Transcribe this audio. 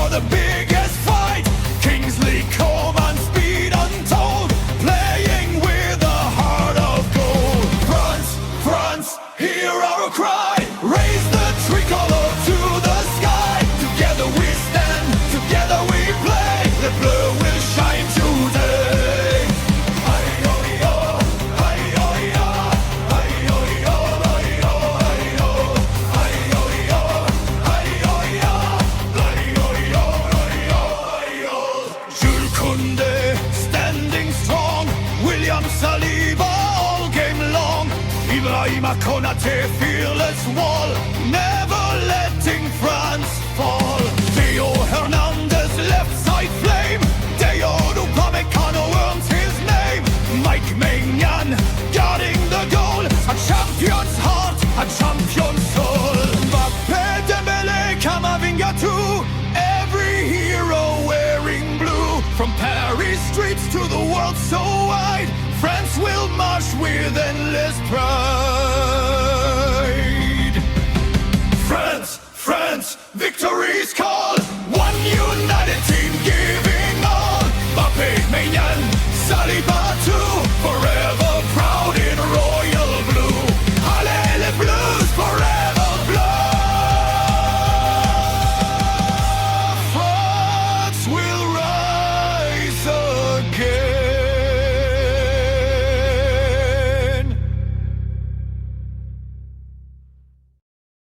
for the biggest fight. Kingsley Coman, speed untold, playing with a heart of gold. France, France, hear our cry, raise the tricolor to the sky. Together we stand, together we play, the blue will shine today. Hi-yo-yo, hi-yo-yo, hi-yo-yo, hi-yo, hi-yo, hi-yo-yo, hi-yo-yo, hi-yo-yo, hi-yo, hi-yo. Jules Koundé, standing strong, William Saliba all game long, Ibrahima Konate, fearless wall, never letting France fall. Theo Hernandez, left side flame, Dayot Upamecano earns his name. Mike Maignan, guarding the goal, a champion's heart, a champion's soul. Mbappé, Dembele, Camavinga too, every hero wearing blue. From Paris streets to the world so wide, France will march with endless pride. France, France, victory's call, one united team.